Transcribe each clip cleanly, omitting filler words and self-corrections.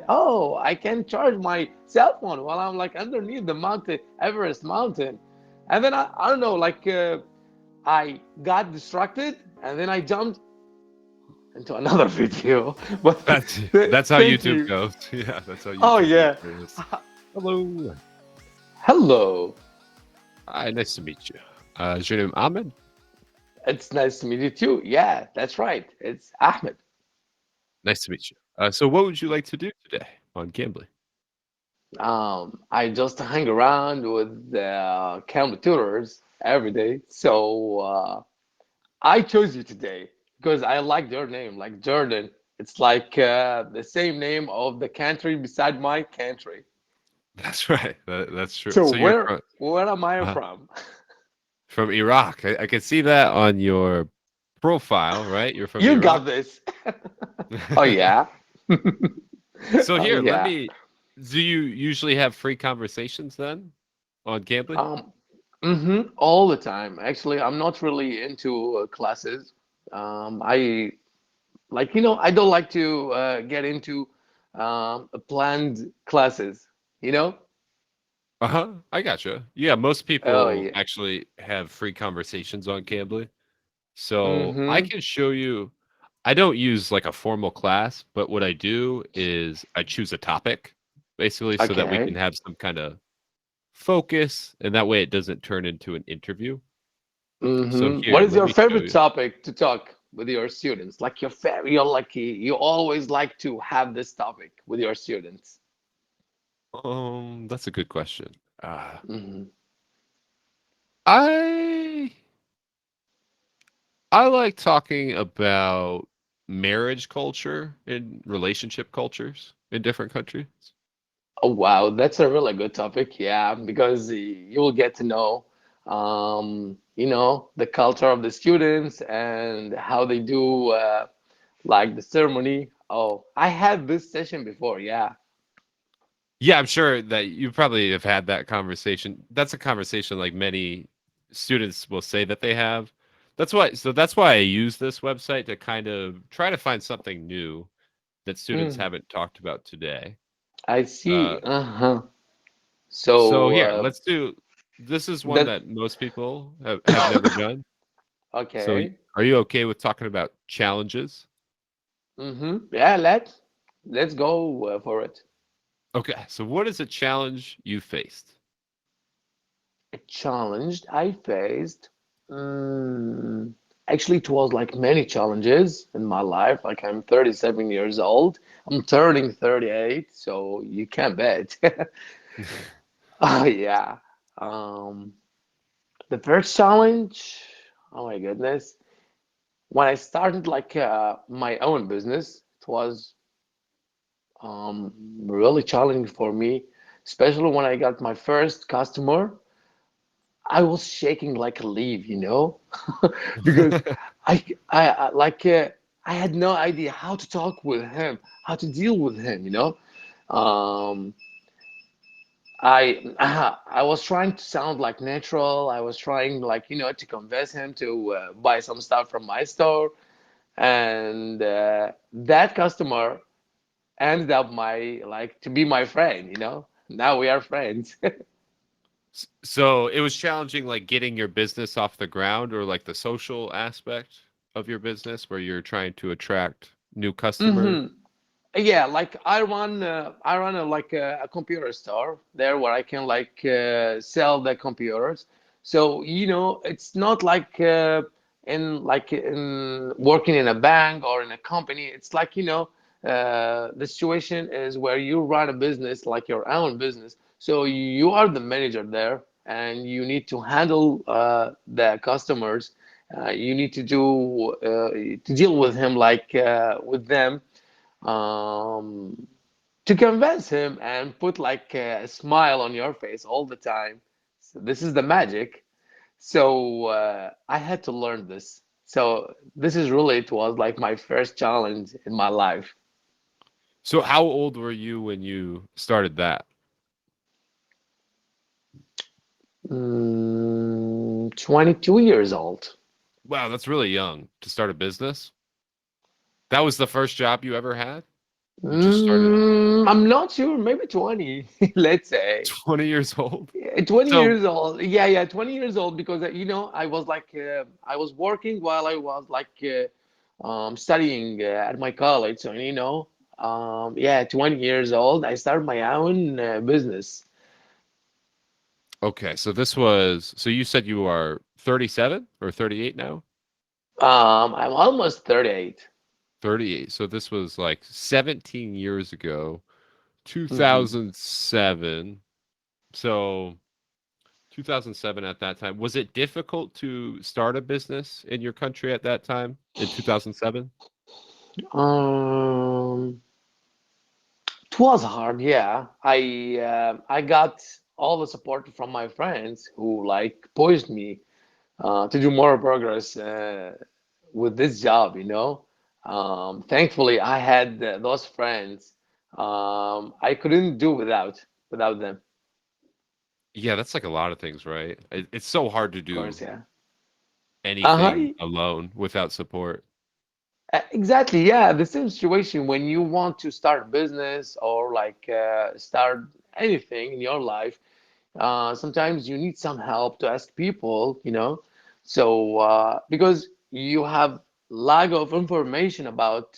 oh, I can charge my cell phone while I'm like underneath the mountain, Everest mountain. And then I don't know, like I got distracted and then I jumped into another video. But That's how thank YouTube you. goes. Yeah, that's how Oh YouTube yeah. goes. Hello. Hello. Hi, nice to meet you. Is your name Ahmed? It's nice to meet you too. Yeah, that's right. It's Ahmed. Nice to meet you. So what would you like to do today on Cambly? I just hang around with Cambly tutors every day. So I chose you today because I like your name, like Jordan. It's like the same name of the country beside my country. That's right. That's true. So So you're where am I uh, from? from Iraq. I can see that on your profile, right? You're from You Iraq. got this. Oh yeah. So Oh here, let yeah. me. Do you usually have free conversations then on Cambly? Um, all the time. Actually, I'm not really into classes. I like, I don't like to get into planned classes, you know? Uh-huh. I gotcha. Yeah, most Oh people yeah. actually have free conversations on Cambly. So I Mm-hmm. can show you. I don't use like a formal class, but what I do is I choose a topic basically so that we can Okay. have some kind of focus and that way it doesn't turn into an interview. So What here, is let your me show favorite you. topic to talk with your students? Like your favorite, you're like you always like to have this topic with your students. That's a good question. Uh, Hmm. I I like talking about marriage culture and relationship cultures in different countries. Oh, wow, that's a really good topic. Yeah, because you will get to know, the culture of the students and how they do like the ceremony. Oh, I had this session before. Yeah. Yeah, I'm sure that you probably have had that conversation. That's a conversation like many students will say that they have. That's why I use this website to kind of try to find something new that students Mm, haven't talked about today. I Uh, see. Uh-huh. so So here, let's do this is one that that most people have never done. So okay. are you okay with talking about challenges? Yeah, let's go for it. Okay, so what is a challenge you faced? A challenge I faced. Mm, Actually, it was like many challenges in my life. Like I'm 37 years old. I'm turning 38, so you can't bet. Oh yeah. Um, the first challenge. Oh my goodness. When I started like my own business, it was really challenging for me, especially when I got my first customer. I was shaking like a leaf, because like I had no idea how to talk with him, how to deal with him. Um, I was trying to sound like natural. I was trying like to convince him to buy some stuff from my store, and that customer ended up my like to be my friend. Now we are friends. So it was challenging, like getting your business off the ground or like the social aspect of your business where you're trying to attract new customers. hmm Yeah, like I run a computer store there where I can like sell the computers. So it's not like in working in a bank or in a company. It's like the situation is where you run a business like your own business. So you are the manager there, and you need to handle the customers. You need to deal with him like with them, um, to convince him and put like a smile on your face all the time. So this is the magic. So I had to learn this. So this is really, it was like my first challenge in my life. So how old were you when you started that? 22 years old. Wow, that's really young to start a business. That was the first job you ever had? You just started I'm not sure, maybe 20, let's say. 20 years old. 20 So, years old. Yeah, yeah, 20 years old because I was like I was working while I was like studying at my college. So, yeah, 20 years old, I started my own business. okay, so you said you are 37 or 38 now? I'm almost 38. 38. So this was like 17 years ago, Hmm. 2007. So 2007 at that time. Was it difficult to start a business in your country at that time in 2007? Um, it was hard, yeah. I got all the support from my friends who like pushed me to do more progress with this job, Thankfully, I had those friends. I couldn't do without them, Yeah, that's like a lot of things, right? It's so hard to of course, do yeah. anything Uh-huh. alone without support. Exactly, yeah. The same situation when you want to start a business or like start anything in your life. Sometimes you need some help to ask people, So because you have lack of information about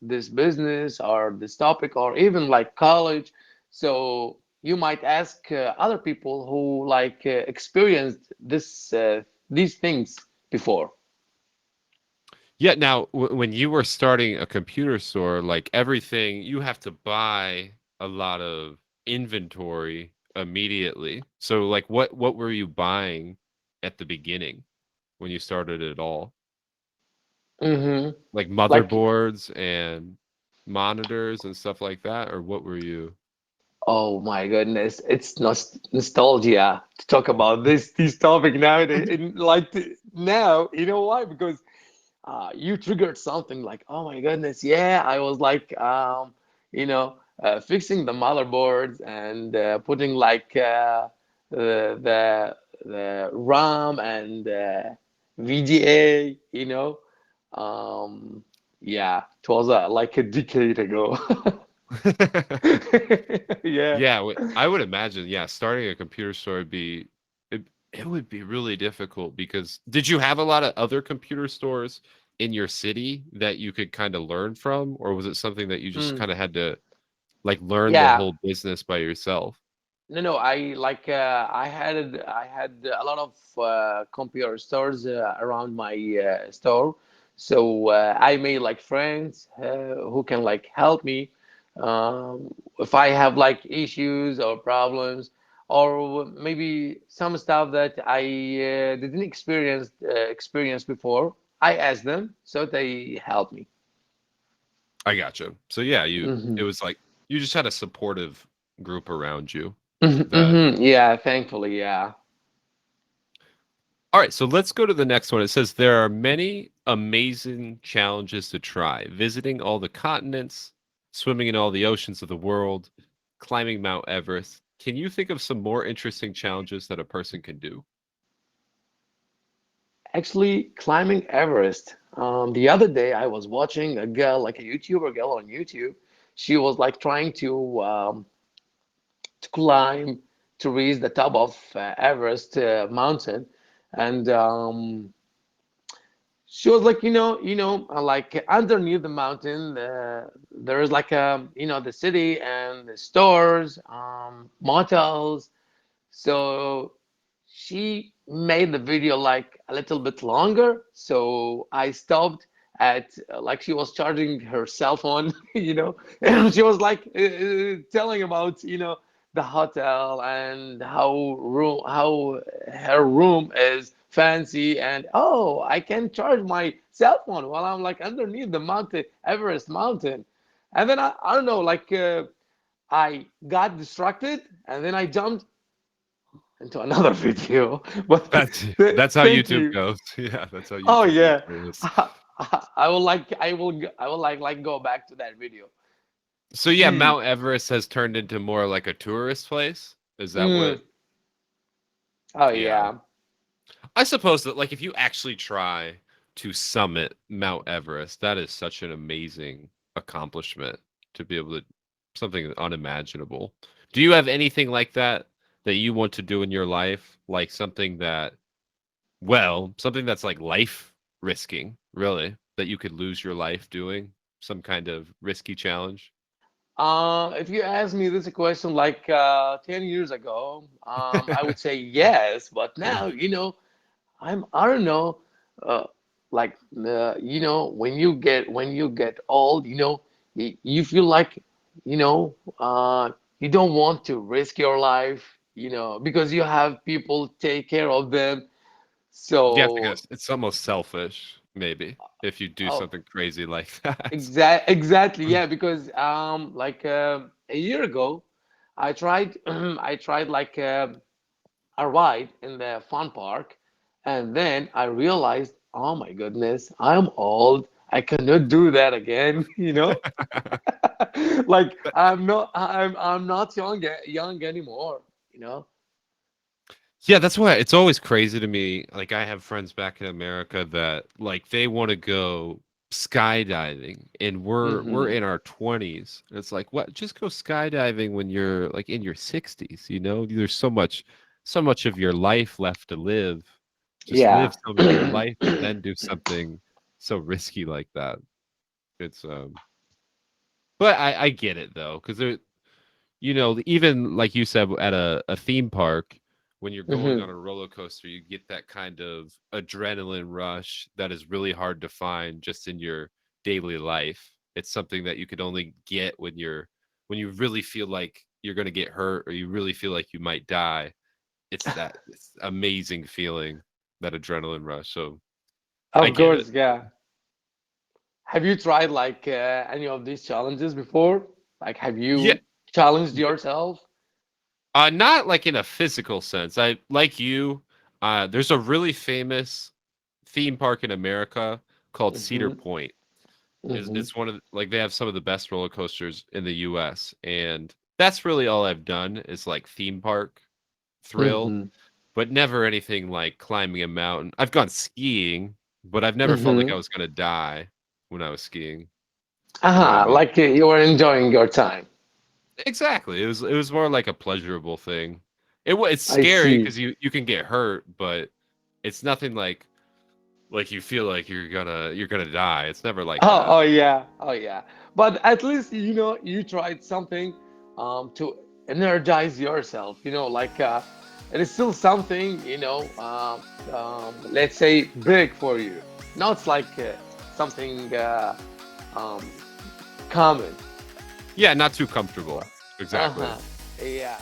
this business or this topic or even like college, so you might ask other people who like experienced these things before. Yeah, now when you were starting a computer store, like everything, you have to buy a lot of inventory immediately. So like what were you buying at the beginning when you started it all? Hmm. Like Like, motherboards and monitors and stuff like that, or what were you? oh my goodness, it's nostalgia to talk about this topic nowadays. And like now, you know why? Because you triggered something like, oh my goodness, yeah, I was like, fixing the motherboards and putting like the RAM and VGA, yeah, it was like a decade ago. Yeah. Yeah, I would imagine, yeah, starting a computer store would be it would be really difficult because did you have a lot of other computer stores in your city that you could kind of learn from, or was it something that you just Mm, kind of had to like learn the yeah. whole business by yourself? No, no. I had a lot of computer stores around my store, so I made like friends who can like help me if I have like issues or problems or maybe some stuff that I didn't experience before. I ask them, so they help me. I gotcha. So yeah, it Hmm. was like you just had a supportive group around you Hmm. that Yeah, thankfully, yeah. All right, so let's go to the next one. It says there are many amazing challenges to try. Visiting all the continents, swimming in all the oceans of the world, climbing Mount Everest. Can you think of some more interesting challenges that a person can do? Actually, climbing Everest. The other day, I was watching a girl, like a YouTuber girl on YouTube. She was like trying to climb to reach the top of Everest mountain, and she was like, like underneath the mountain, there is like the city and the stores, motels. So she made the video like a little bit longer. So I stopped at like she was charging her cell phone, and she was like telling about, the hotel and how her room is fancy and oh, I can charge my cell phone while I'm like underneath the mountain, Everest mountain. And then I don't know, like I got distracted and then I jumped into another video. But That's how thank YouTube you. goes. Yeah, that's how Oh YouTube gets yeah, famous. I will like go back to that video. So yeah, Mm, Mount Everest has turned into more like a tourist place. Is that what? mm. Oh Yeah. yeah. I suppose that like if you actually try to summit Mount Everest, that is such an amazing accomplishment. to be able to something unimaginable. Do you have anything like that that you want to do in your life? Like something that, well, something that's like life risking, really, that you could lose your life doing? Some kind of risky challenge? If you ask me this question like 10 years ago, I would say yes. But now, I don't know, uh, like when you get old, you feel like you know you don't want to risk your life, because you have people take care of them. Yeah, So, because it's almost selfish, maybe, if you do oh, something crazy like that. exactly, yeah. Because like a year ago, I tried I tried like a ride in the fun park, and then I realized, oh my goodness, I'm old. I cannot do that again. Like I'm not young anymore. You know. Yeah, that's why it's always crazy to me. Like I have friends back in America that like they want to go skydiving and we're Hmm. in our 20s. And it's like, what? Just go skydiving when you're like in your 60s, you know? There's so much of your life left to live. Just live Yeah. some of your life and then do something so risky like that. It's but I get it though, because even like you said at a theme park, when you're going on Hmm. a roller coaster, you get that kind of adrenaline rush that is really hard to find just in your daily life. It's something that you could only get when you really feel like you're going to get hurt or you really feel like you might die. It's amazing feeling, that adrenaline rush. So I Of get it. course, yeah. Have you tried like any of these challenges before? Like, have Yeah. you challenged yourself? Not like in a physical sense. I like you. There's a really famous theme park in America called Cedar Hmm. Point. Hmm. It's one of like they have some of the best roller coasters in the U.S. and that's really all I've done is like theme park thrill, Hmm. but never anything like climbing a mountain. I've gone skiing, but I've never felt like I Hmm. was gonna die when I was skiing. You know what I Uh-huh, mean? like you were enjoying your time. Exactly. It was more like a pleasurable thing. It's I scary see. because you can get hurt, but it's nothing like you feel like you're gonna die. It's never like Oh, that. oh yeah, oh yeah. But at least you tried something to energize yourself. Like it is still something let's say big for you. Now it's like something um, common. Yeah, not too comfortable. Exactly. Uh-huh. Yeah.